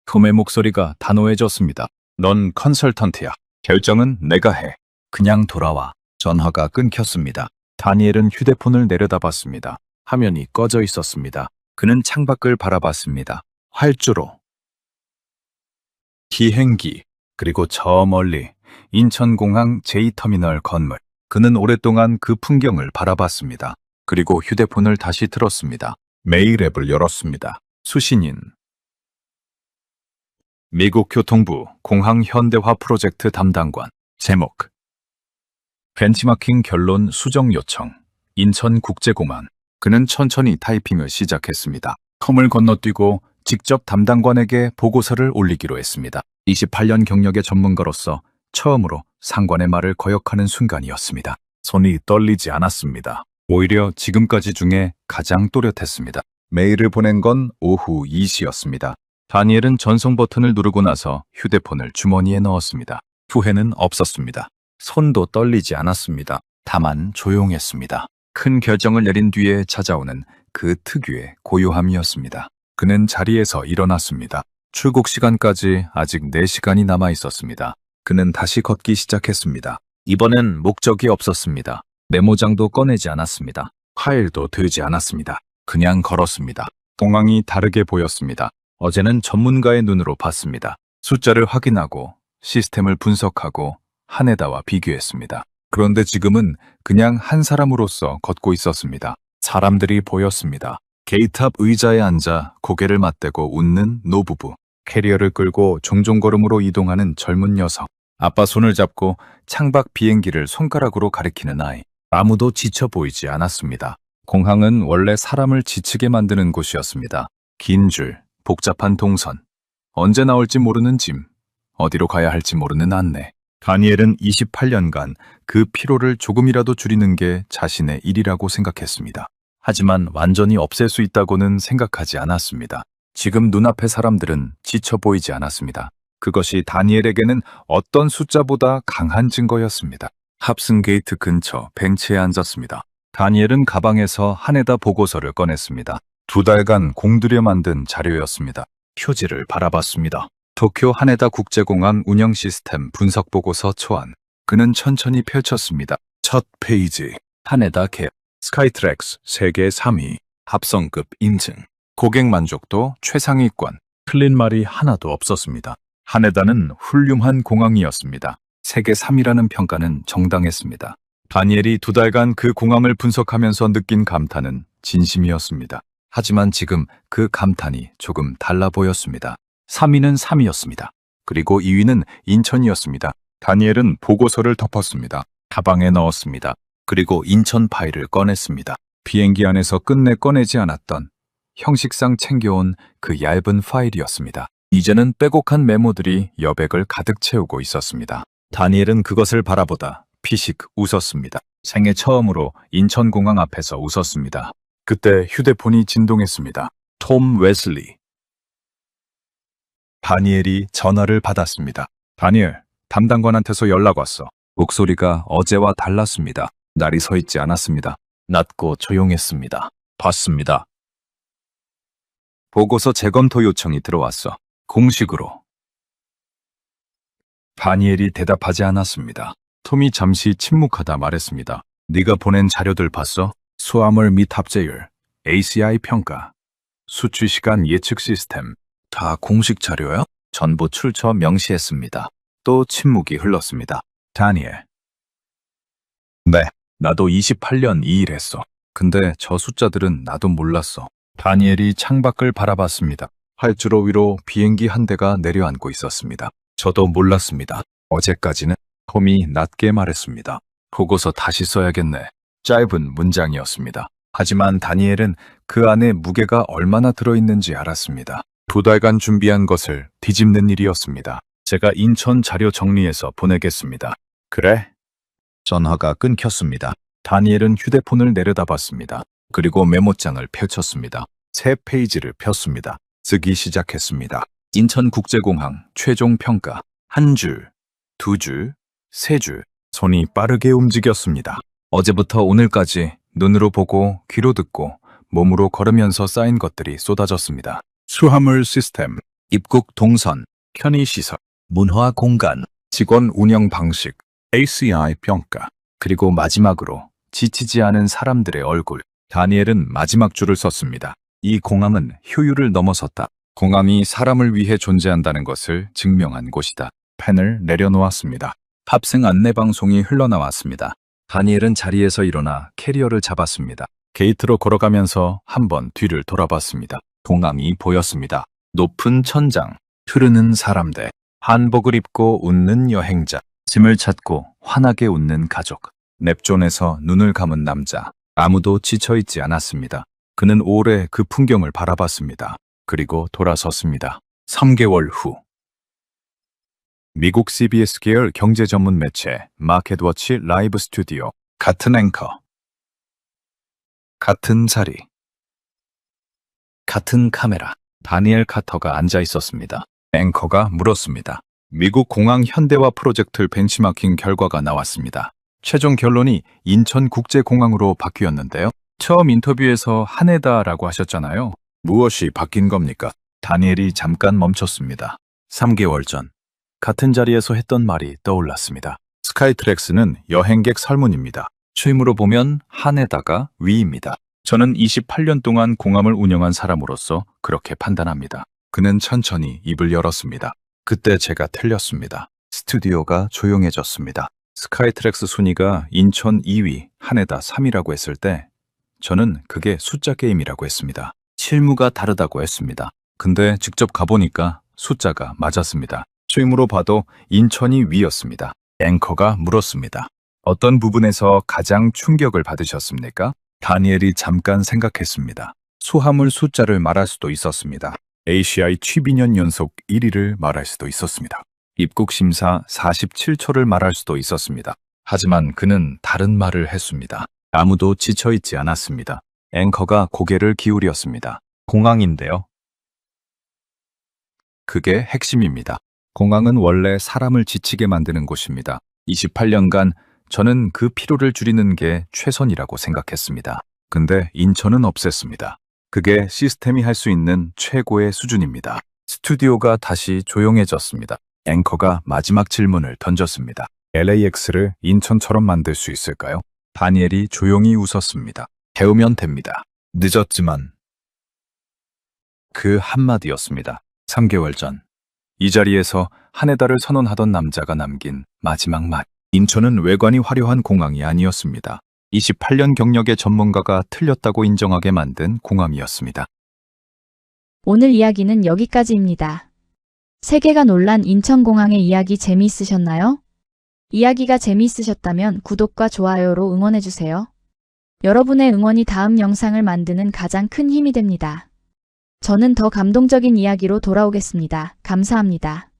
톰의 목소리가 단호해졌습니다. 넌 컨설턴트야. 결정은 내가 해. 그냥 돌아와. 전화가 끊겼습니다. 다니엘은 휴대폰을 내려다봤습니다. 화면이 꺼져 있었습니다. 그는 창밖을 바라봤습니다. 활주로, 비행기, 그리고 저 멀리 인천공항 제2터미널 건물. 그는 오랫동안 그 풍경을 바라봤습니다. 그리고 휴대폰을 다시 틀었습니다. 메일 앱을 열었습니다. 수신인. 미국 교통부 공항 현대화 프로젝트 담당관. 제목. 벤치마킹 결론 수정 요청. 인천국제공항. 그는 천천히 타이핑을 시작했습니다. 텀을 건너뛰고 직접 담당관에게 보고서를 올리기로 했습니다. 28년 경력의 전문가로서 처음으로 상관의 말을 거역하는 순간이었습니다. 손이 떨리지 않았습니다. 오히려 지금까지 중에 가장 또렷했습니다. 메일을 보낸 건 오후 2시였습니다. 다니엘은 전송 버튼을 누르고 나서 휴대폰을 주머니에 넣었습니다. 후회는 없었습니다. 손도 떨리지 않았습니다. 다만 조용했습니다. 큰 결정을 내린 뒤에 찾아오는 그 특유의 고요함이었습니다. 그는 자리에서 일어났습니다. 출국 시간까지 아직 4시간이 남아 있었습니다. 그는 다시 걷기 시작했습니다. 이번엔 목적이 없었습니다. 메모장도 꺼내지 않았습니다. 파일도 들지 않았습니다. 그냥 걸었습니다. 공항이 다르게 보였습니다. 어제는 전문가의 눈으로 봤습니다. 숫자를 확인하고 시스템을 분석하고 한에다와 비교했습니다. 그런데 지금은 그냥 한 사람으로서 걷고 있었습니다. 사람들이 보였습니다. 게이트 앞 의자에 앉아 고개를 맞대고 웃는 노부부, 캐리어를 끌고 종종 걸음으로 이동하는 젊은 여성, 아빠 손을 잡고 창밖 비행기를 손가락으로 가리키는 아이. 아무도 지쳐 보이지 않았습니다. 공항은 원래 사람을 지치게 만드는 곳이었습니다. 긴 줄, 복잡한 동선, 언제 나올지 모르는 짐, 어디로 가야 할지 모르는 안내. 다니엘은 28년간 그 피로를 조금이라도 줄이는 게 자신의 일이라고 생각했습니다. 하지만 완전히 없앨 수 있다고는 생각하지 않았습니다. 지금 눈앞의 사람들은 지쳐 보이지 않았습니다. 그것이 다니엘에게는 어떤 숫자보다 강한 증거였습니다. 합승 게이트 근처 벤치에 앉았습니다. 다니엘은 가방에서 하네다 보고서를 꺼냈습니다. 2달간 공들여 만든 자료였습니다. 표지를 바라봤습니다. 도쿄 하네다 국제공항 운영 시스템 분석 보고서 초안. 그는 천천히 펼쳤습니다. 첫 페이지. 하네다 캡. 스카이트랙스 세계 3위. 합성급 인증. 고객 만족도 최상위권. 틀린 말이 하나도 없었습니다. 하네다는 훌륭한 공항이었습니다. 세계 3위라는 평가는 정당했습니다. 다니엘이 2달간 그 공항을 분석하면서 느낀 감탄은 진심이었습니다. 하지만 지금 그 감탄이 조금 달라 보였습니다. 3위는 3위였습니다. 그리고 2위는 인천이었습니다. 다니엘은 보고서를 덮었습니다. 가방에 넣었습니다. 그리고 인천 파일을 꺼냈습니다. 비행기 안에서 끝내 꺼내지 않았던 형식상 챙겨온 그 얇은 파일이었습니다. 이제는 빼곡한 메모들이 여백을 가득 채우고 있었습니다. 다니엘은 그것을 바라보다 피식 웃었습니다. 생애 처음으로 인천공항 앞에서 웃었습니다. 그때 휴대폰이 진동했습니다. 톰 웨슬리. 다니엘이 전화를 받았습니다. 다니엘, 담당관한테서 연락 왔어. 목소리가 어제와 달랐습니다. 날이 서 있지 않았습니다. 낮고 조용했습니다. 봤습니다. 보고서 재검토 요청이 들어왔어. 공식으로. 다니엘이 대답하지 않았습니다. 톰이 잠시 침묵하다 말했습니다. 네가 보낸 자료들 봤어? 수화물 및 합재율, ACI 평가, 수취 시간 예측 시스템. 다 공식 자료요? 전부 출처 명시했습니다. 또 침묵이 흘렀습니다. 다니엘. 네, 나도 28년 이 일했어. 근데 저 숫자들은 나도 몰랐어. 다니엘이 창밖을 바라봤습니다. 활주로 위로 비행기 한 대가 내려앉고 있었습니다. 저도 몰랐습니다. 어제까지는. 톰이 낮게 말했습니다. 보고서 다시 써야겠네. 짧은 문장이었습니다. 하지만 다니엘은 그 안에 무게가 얼마나 들어있는지 알았습니다. 2달간 준비한 것을 뒤집는 일이었습니다. 제가 인천 자료 정리해서 보내겠습니다. 그래? 전화가 끊겼습니다. 다니엘은 휴대폰을 내려다봤습니다. 그리고 메모장을 펼쳤습니다. 새 페이지를 폈습니다. 쓰기 시작했습니다. 인천국제공항 최종 평가. 한 줄, 두 줄, 세 줄. 손이 빠르게 움직였습니다. 어제부터 오늘까지 눈으로 보고 귀로 듣고 몸으로 걸으면서 쌓인 것들이 쏟아졌습니다. 수화물 시스템, 입국 동선, 편의시설, 문화 공간, 직원 운영 방식, ACI 평가, 그리고 마지막으로 지치지 않은 사람들의 얼굴. 다니엘은 마지막 줄을 썼습니다. 이 공항은 효율을 넘어섰다. 공항이 사람을 위해 존재한다는 것을 증명한 곳이다. 펜을 내려놓았습니다. 탑승 안내방송이 흘러나왔습니다. 다니엘은 자리에서 일어나 캐리어를 잡았습니다. 게이트로 걸어가면서 한번 뒤를 돌아봤습니다. 공항이 보였습니다. 높은 천장, 흐르는 사람들, 한복을 입고 웃는 여행자, 짐을 찾고 환하게 웃는 가족, 냅존에서 눈을 감은 남자. 아무도 지쳐있지 않았습니다. 그는 오래 그 풍경을 바라봤습니다. 그리고 돌아섰습니다. 3개월 후. 미국 CBS 계열 경제 전문 매체 마켓워치 라이브 스튜디오. 같은 앵커. 같은 자리. 같은 카메라. 다니엘 카터가 앉아 있었습니다. 앵커가 물었습니다. 미국 공항 현대화 프로젝트 벤치마킹 결과가 나왔습니다. 최종 결론이 인천국제공항으로 바뀌었는데요. 처음 인터뷰에서 하네다라고 하셨잖아요. 무엇이 바뀐 겁니까? 다니엘이 잠깐 멈췄습니다. 3개월 전. 같은 자리에서 했던 말이 떠올랐습니다. 스카이트랙스는 여행객 설문입니다. 추임으로 보면 하네다가 위입니다. 저는 28년 동안 공항을 운영한 사람으로서 그렇게 판단합니다. 그는 천천히 입을 열었습니다. 그때 제가 틀렸습니다. 스튜디오가 조용해졌습니다. 스카이트랙스 순위가 인천 2위, 하네다 3위라고 했을 때 저는 그게 숫자 게임이라고 했습니다. 실무가 다르다고 했습니다. 근데 직접 가보니까 숫자가 맞았습니다. 추임으로 봐도 인천이 위였습니다. 앵커가 물었습니다. 어떤 부분에서 가장 충격을 받으셨습니까? 다니엘이 잠깐 생각했습니다. 수화물 숫자를 말할 수도 있었습니다. ACI 12년 연속 1위를 말할 수도 있었습니다. 입국 심사 47초를 말할 수도 있었습니다. 하지만 그는 다른 말을 했습니다. 아무도 지쳐있지 않았습니다. 앵커가 고개를 기울였습니다. 공항인데요. 그게 핵심입니다. 공항은 원래 사람을 지치게 만드는 곳입니다. 28년간 저는 그 피로를 줄이는 게 최선이라고 생각했습니다. 근데 인천은 없앴습니다. 그게 시스템이 할 수 있는 최고의 수준입니다. 스튜디오가 다시 조용해졌습니다. 앵커가 마지막 질문을 던졌습니다. LAX를 인천처럼 만들 수 있을까요? 다니엘이 조용히 웃었습니다. 배우면 됩니다. 늦었지만 그 한마디였습니다. 3개월 전 이 자리에서 한해달을 선언하던 남자가 남긴 마지막 말. 인천은 외관이 화려한 공항이 아니었습니다. 28년 경력의 전문가가 틀렸다고 인정하게 만든 공항이었습니다. 오늘 이야기는 여기까지입니다. 세계가 놀란 인천공항의 이야기 재미있으셨나요? 이야기가 재미있으셨다면 구독과 좋아요로 응원해주세요. 여러분의 응원이 다음 영상을 만드는 가장 큰 힘이 됩니다. 저는 더 감동적인 이야기로 돌아오겠습니다. 감사합니다.